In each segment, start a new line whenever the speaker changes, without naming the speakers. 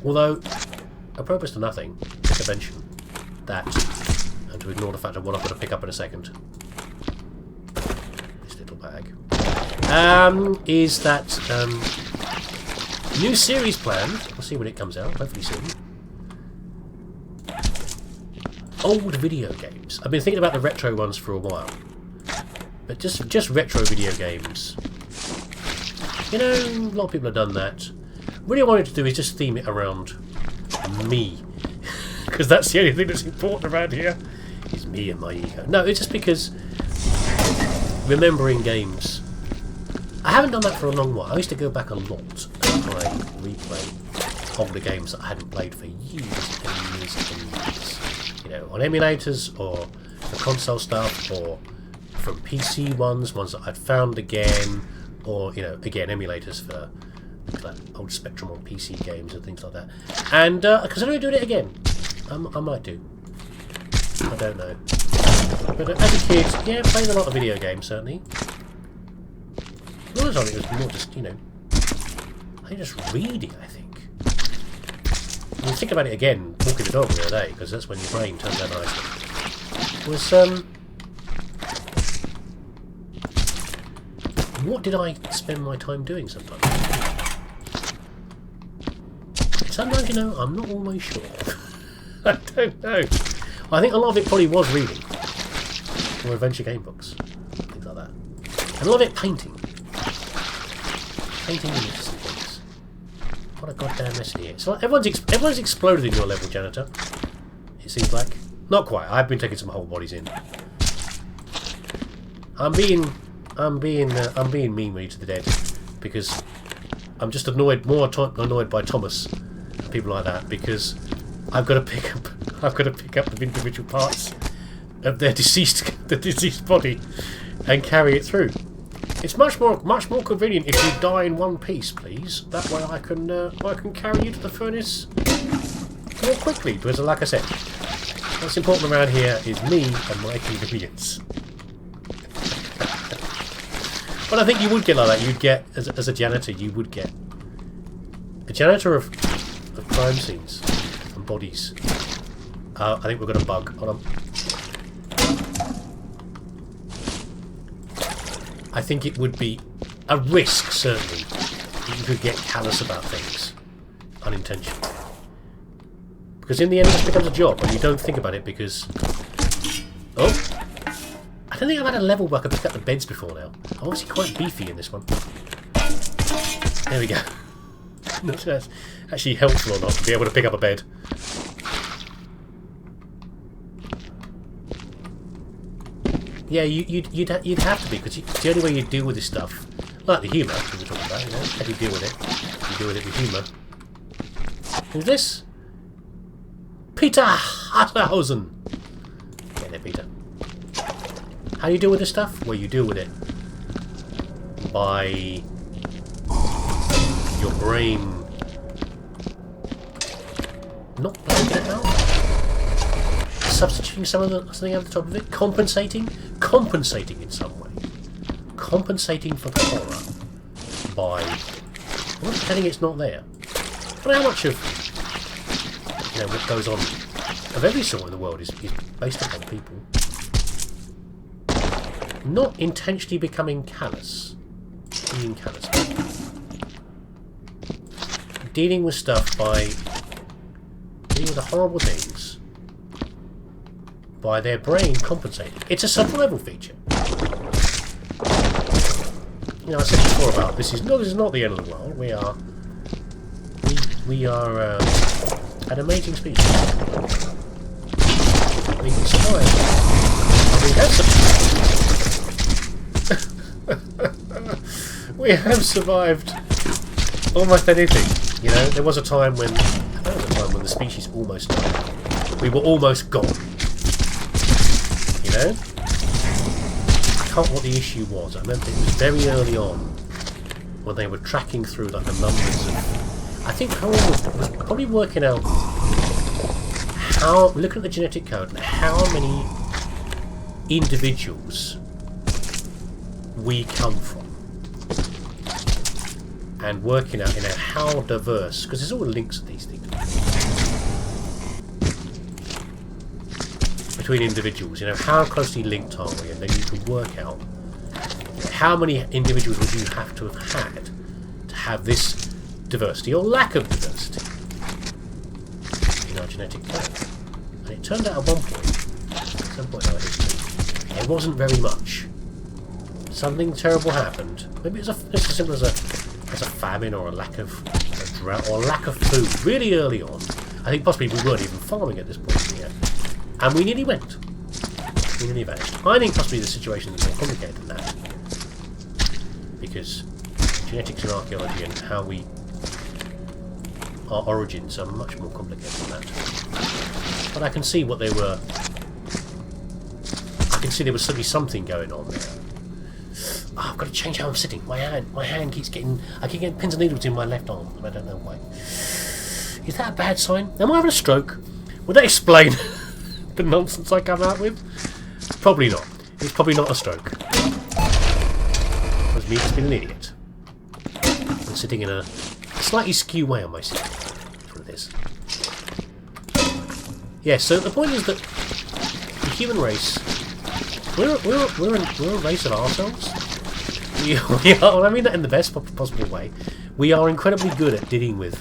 Although, apropos to nothing, to mention that, and to ignore the fact of what I've got to pick up in a second. This little bag. Is that new series planned. We'll see when it comes out, hopefully soon. Old video games. I've been thinking about the retro ones for a while. But just retro video games. You know, a lot of people have done that. What I wanted to do is just theme it around me. Because that's the only thing that's important around here. Is me and my ego. No, it's just because remembering games. I haven't done that for a long while. I used to go back a lot and replay older games that I hadn't played for years and years and years. You know, on emulators or for console stuff, or from PC ones that I'd found again, or, you know, again, emulators for like old Spectrum on PC games and things like that. And considering doing it again, I might do. I don't know. But as a kid, yeah, playing a lot of video games, certainly. It was more just, you know, I think just reading, I think. I mean, think about it again, walking the dog the other day, because that's when your brain turns out nicely. Was, what did I spend my time doing sometimes? Sometimes, you know, I'm not always sure. I don't know. I think a lot of it probably was reading. Or adventure game books. Things like that. And a lot of it painting. Painting images and things. What a goddamn mess in here. So everyone's exploded in your level, Janitor. It seems like. Not quite. I've been taking some whole bodies in. I'm being mean really to the dead, because I'm just more annoyed by Thomas and people like that, because I've got to pick up the individual parts of their deceased body and carry it through. It's much more convenient if you die in one piece, please. That way I can carry you to the furnace more quickly, because like I said, what's important around here is me and my convenience. But I think you would get like that. You'd get, as a janitor, you would get a janitor of crime scenes and bodies. I think we've got a bug. Hold on. I think it would be a risk, certainly, that you could get callous about things unintentionally. Because in the end, it just becomes a job, and you don't think about it because... Oh! I don't think I've had a level where I could pick up the beds before now. I'm obviously quite beefy in this one. There we go. Not sure that's actually helpful or not to be able to pick up a bed. Yeah, you'd have to be, because the only way you deal with this stuff, like the humour we were talking about, you know, how do you deal with it? You deal with it with humour. Who's this? Peter Hatterhausen. Get there, Peter. How do you deal with this stuff? Well, you deal with it by your brain not blanking it out. Substituting something over the top of it. Compensating in some way. Compensating for the horror by not pretending it's not there. But how much of, you know, what goes on of every sort in the world is based upon people not intentionally becoming callous. Being callous. Dealing with stuff by dealing with the horrible things by their brain compensating. It's a survival feature. You know, I said before about this is not the end of the world. We are an amazing species. We can survive. We have survived. We have survived almost anything. You know, there was a time when the species almost died. We were almost gone. You know? I can't remember what the issue was. I remember it was very early on when they were tracking through like the numbers of... I think Harold was probably working out how... looking at the genetic code and how many individuals we come from. and working out, how diverse, because there's all links to these things between individuals. How closely linked are we, and then you can work out how many individuals would you have to have this diversity or lack of diversity in our genetic code. And it turned out at some point in our history, it wasn't very much. Something terrible happened. Maybe it's as simple as a famine or a drought or a lack of food really early on. I think possibly we weren't even farming at this point yet. And we nearly went. We nearly vanished. I think possibly the situation is more complicated than that. Because genetics and archaeology and how our origins are much more complicated than that. But I can see what they were. I can see there was certainly something going on there. Oh, I've got to change how I'm sitting. My hand keeps getting. I keep getting pins and needles in my left arm, and I don't know why. Is that a bad sign? Am I having a stroke? Would that explain the nonsense I come out with? Probably not. It's probably not a stroke. It was me just being an idiot. I'm sitting in a slightly skew way on my seat. That's what it is. Yeah, so the point is that the human race, we're a race of arseholes. We are, I mean that in the best possible way. We are incredibly good at dealing with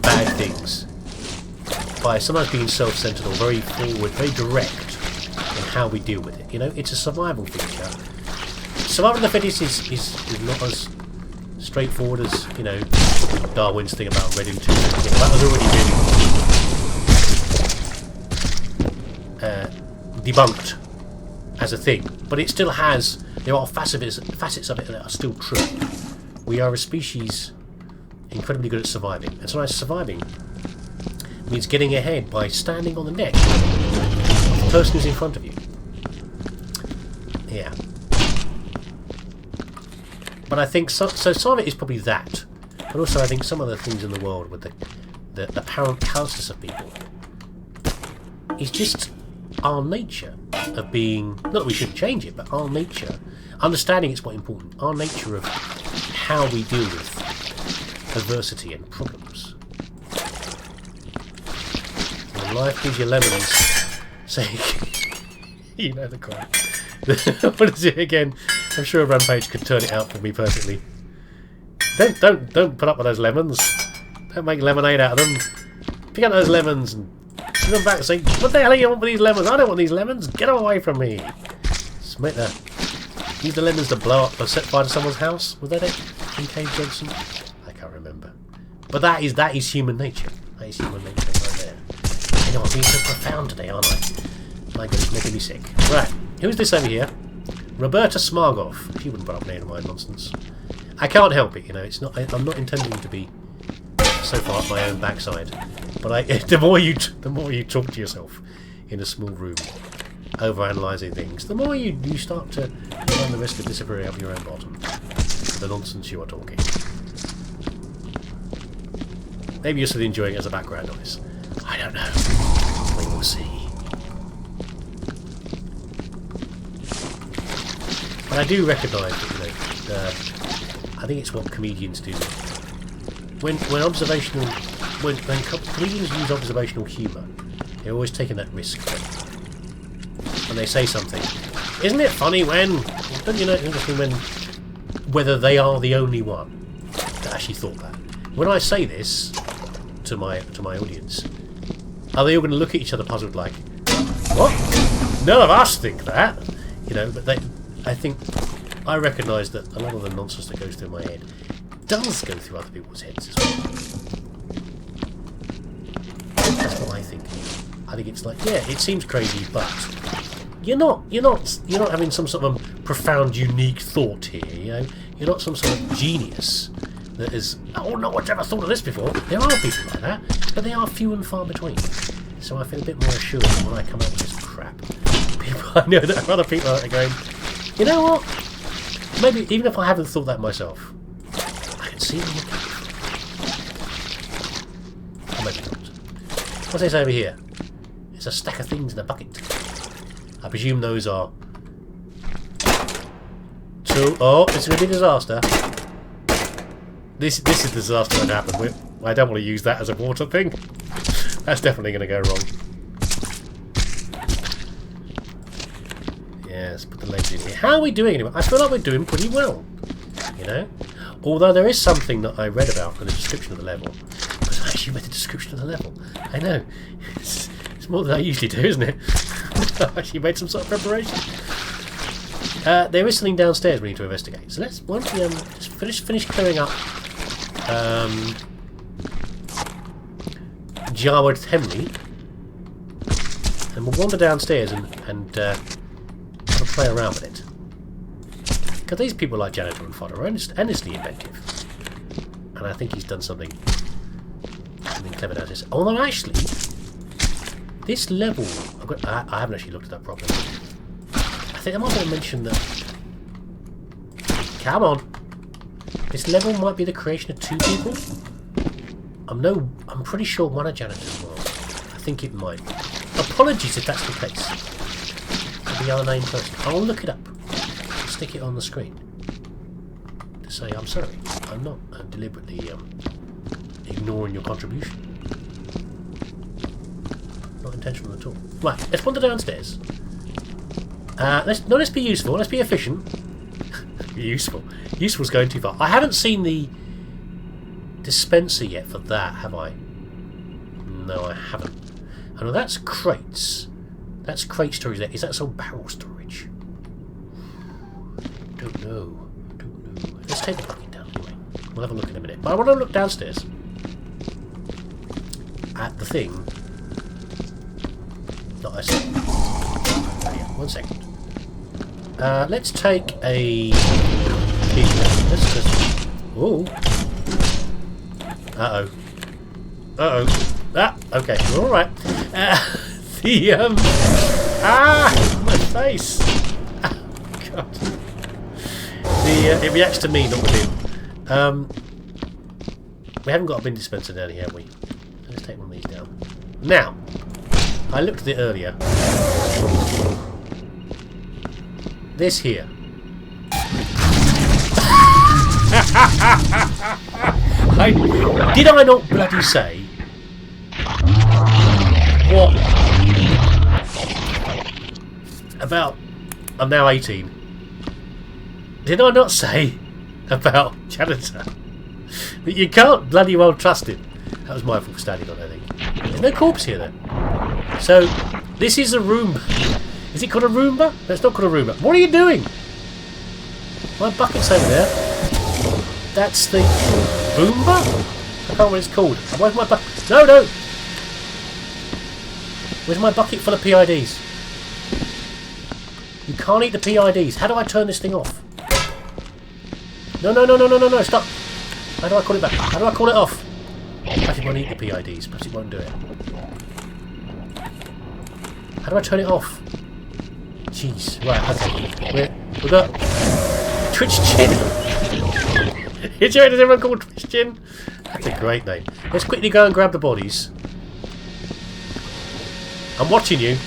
bad things by sometimes being self-centered or very forward, very direct in how we deal with it. It's a survival feature. Survival of the fittest is not as straightforward as, Darwin's thing about red intuition. That was already been debunked as a thing, but it still has. There are facets of it that are still true. We are a species incredibly good at surviving, and sometimes surviving means getting ahead by standing on the neck of the person who's in front of you. Yeah. But I think so some of it is probably that, but also I think some of the things in the world with the apparent callousness of people is just our nature of being, not that we shouldn't change it, but our nature, understanding it's quite important, our nature of how we deal with adversity and problems. When life gives you lemons, saying, the quote. What is it again? I'm sure a Rampage could turn it out for me perfectly. Don't put up with those lemons. Don't make lemonade out of them. Pick up those lemons and give them back and say, what the hell do you want with these lemons? I don't want these lemons. Get them away from me. Use the lemons to blow up or set fire to someone's house. Was that it? In Cave Johnson? I can't remember. But that is human nature. That is human nature right there. I'm being so profound today, aren't I? My God, it's making me sick. Right, who's this over here? Roberta Smargov. She wouldn't put up with any of my nonsense. I can't help it, It's not. I'm not intending to be so far up my own backside. But the more you talk to yourself in a small room, overanalyzing things, the more you start to run the risk of disappearing up your own bottom. The nonsense you are talking. Maybe you're still enjoying it as a background noise. I don't know. We will see. But I do recognise that, I think it's what comedians do. When comedians use observational humour, they're always taking that risk. When they say something, isn't it funny when? Don't you know it's interesting when whether they are the only one that actually thought that? When I say this to my audience, are they all going to look at each other puzzled like, what? None of us think that, But I recognise that a lot of the nonsense that goes through my head does go through other people's heads as well. That's what I think. I think it's like, yeah, it seems crazy, but you're not having some sort of profound, unique thought here. You're not some sort of genius that is, oh, no one's ever thought of this before. There are people like that, but they are few and far between. So I feel a bit more assured when I come up with this crap. I know that there are other people out there going, you know what? Maybe even if I haven't thought that myself, I can see where you're coming from. Or maybe not. What's this over here? It's a stack of things in a bucket. I presume those are two. Oh, it's going to be a disaster. This is a disaster that happened. I don't want to use that as a water thing. That's definitely going to go wrong. Yeah, let's put the legs in here. How are we doing anyway? I feel like we're doing pretty well. You know? Although there is something that I read about in the description of the level. Because I actually read the description of the level. I know. It's more than I usually do, isn't it? I've actually made some sort of preparation. There is something downstairs we need to investigate. So let's once we just finish clearing up Jawad Temli, and we'll wander downstairs and have a play around with it. Because these people like Janitor and Fodder are endlessly inventive, and I think he's done something clever down this. Although actually, this level, I haven't actually looked at that properly. I think I might want to mention that. Come on, this level might be the creation of 2 people. I'm pretty sure one of Janitor's was. I think it might. Apologies if that's the case. For the other named person, I'll look it up. I'll stick it on the screen to say I'm sorry. I'm not deliberately ignoring your contribution. Not intentional at all. Right, let's wander downstairs. Let's be useful. Let's be efficient. Useful. Useful's going too far. I haven't seen the dispenser yet for that, have I? No, I haven't. I know that's crates. That's crate storage there. Is that some barrel storage? Don't know. Let's take the bucket down anyway. We'll have a look in a minute. But I want to look downstairs at the thing that I saw. Oh, yeah, 1 second. Let's take a peek. Let's just. Ooh. Uh oh. Ah. Okay. We're all right. My face. Oh, God. It reacts to me, not with him. We haven't got a bin dispenser down here, have we? Let's take one of these down. Now, I looked at it earlier. This here. Did I not bloody say what about? I'm now 18. Did I not say about Janitor that you can't bloody well trust him? That was my fault for standing on, I think. There's no corpse here then. So this is a Roomba. Is it called a Roomba? No, it's not called a Roomba. What are you doing? My bucket's over there. That's the Roomba? I can't remember what it's called. Where's my bucket? No! Where's my bucket full of PIDs? You can't eat the PIDs. How do I turn this thing off? No, stop. How do I call it back? How do I call it off? Perhaps it won't eat the PIDs. Perhaps it won't do it. How do I turn it off? Jeez. Right, okay. We've got Twitch Chin. Does everyone call Twitch Chin? That's a great name. Let's quickly go and grab the bodies. I'm watching you.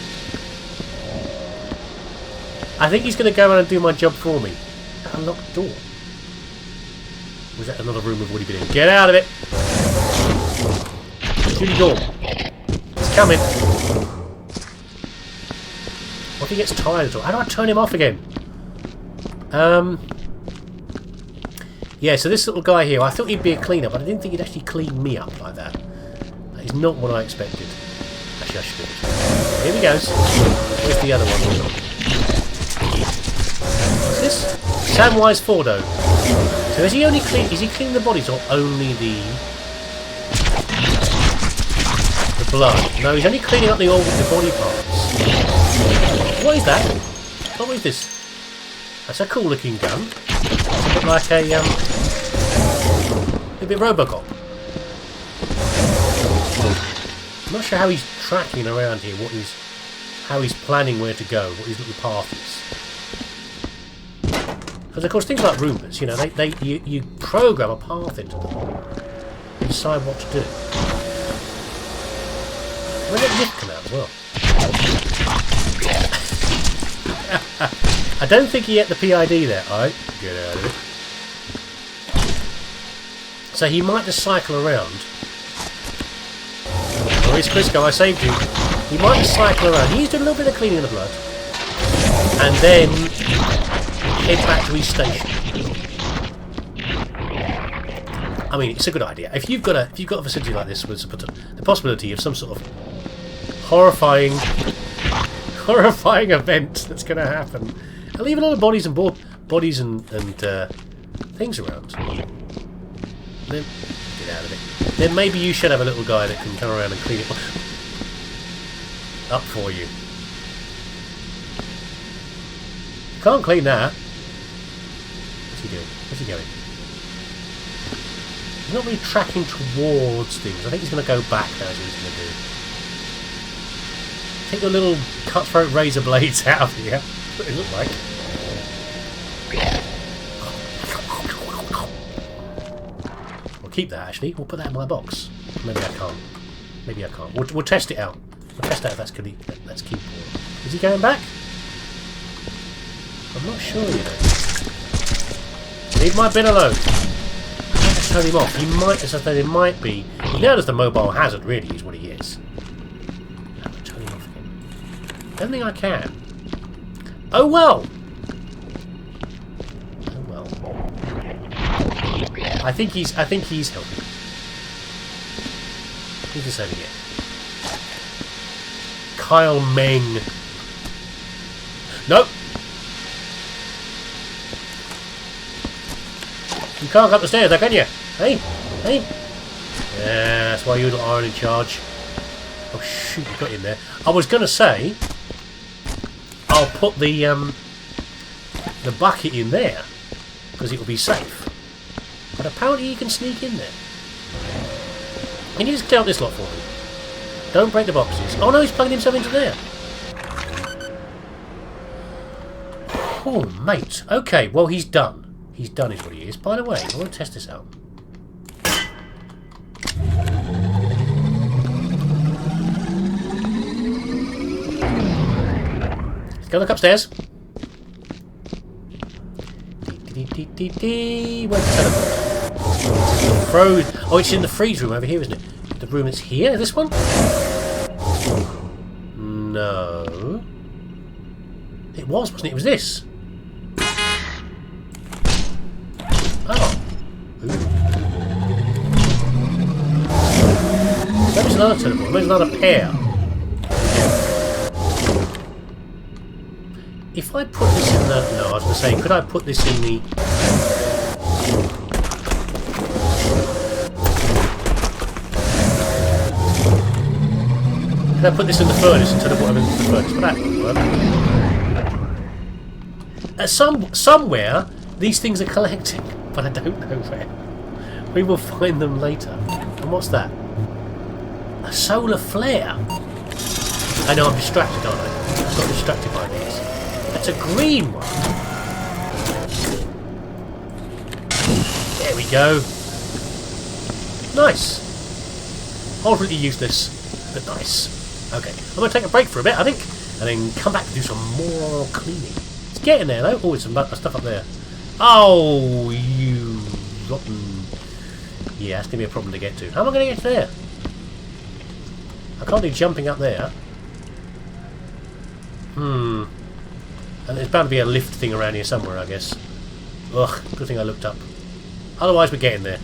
I think he's going to go around and do my job for me. That unlocked door. Was that another room we've already been in? Get out of it! Through the door. It's coming. What if he gets tired at all? How do I turn him off again? Yeah, so this little guy here, I thought he'd be a cleaner, but I didn't think he'd actually clean me up like that. That is not what I expected. Actually, I should do it. Here he goes. Where's the other one? What's this? Samwise Fordo. So is he cleaning the bodies or only the blood? No, he's only cleaning up the body parts. What is that? What is this? That's a cool looking gun. It's a bit like a bit Robocop. I'm not sure how he's tracking around here, how he's planning where to go, what his little path is. Because of course things like Roombas, you know, you program a path into them and decide what to do. When did Nick come out as well? I don't think he ate the PID there. Alright, get out of it. So he might just cycle around. Oh, it's Crisco, I saved you. He might just cycle around. He's doing a little bit of cleaning the blood. And then head back to his station. I mean, it's a good idea. If you've got a facility like this with the possibility of some sort of horrifying event that's going to happen, and leave a lot of bodies and things around, then get out of it. Then maybe you should have a little guy that can come around and clean it up for you. You can't clean that. What's he doing? Where's he going? He's not really tracking towards things. I think he's going to go back now, is what he's going to do. Take your little cutthroat razor blades out of here. That's what they look like. We'll keep that, actually. We'll put that in my box. Maybe I can't. Maybe I can't. We'll test it out. We'll test out if that's keepable. Is he going back? I'm not sure, you know. Leave my bin alone. Turn him off. He might, as I said, it might be. He now does the mobile hazard, really, is what he is. I'm going to turn him off again. I don't think I can. Oh well! Oh well. I think he's helping. Who's this over here? Kyle Meng. Nope! You can't go up the stairs, though, can you? Hey? Hey? Yeah, that's why you are in charge. Oh, shoot, you got in there. I was going to say, I'll put the bucket in there, because it will be safe. But apparently you can sneak in there. Can you just clear out this lot for me? Don't break the boxes. Oh, no, he's plugging himself into there. Oh, mate. Okay, well, he's done. He's done is what he is. By the way, I want to test this out. Let's go look upstairs. Where's the telephone? Oh, it's in the freeze room over here, isn't it? The room that's here? This one? No. It was, wasn't it? It was this. Oh. Ooh. There's another teleport. There's another pair. If I put this in the... No, I was going to say, could I put this in the... Could I put this in the furnace and teleport them into the furnace? But that wouldn't work. Somewhere, these things are collecting. But I don't know where. We will find them later. And what's that? A solar flare. I know I'm distracted, aren't I? I got distracted by these. That's a green one. There we go. Nice. Ultimately useless, but nice. Okay, I'm going to take a break for a bit, I think, and then come back to do some more cleaning. It's getting there, though. Oh, there's some stuff up there. Oh, you rotten... Yeah, that's going to be a problem to get to. How am I going to get to there? I can't do jumping up there. And there's bound to be a lift thing around here somewhere, I guess. Ugh, good thing I looked up. Otherwise, we're getting there.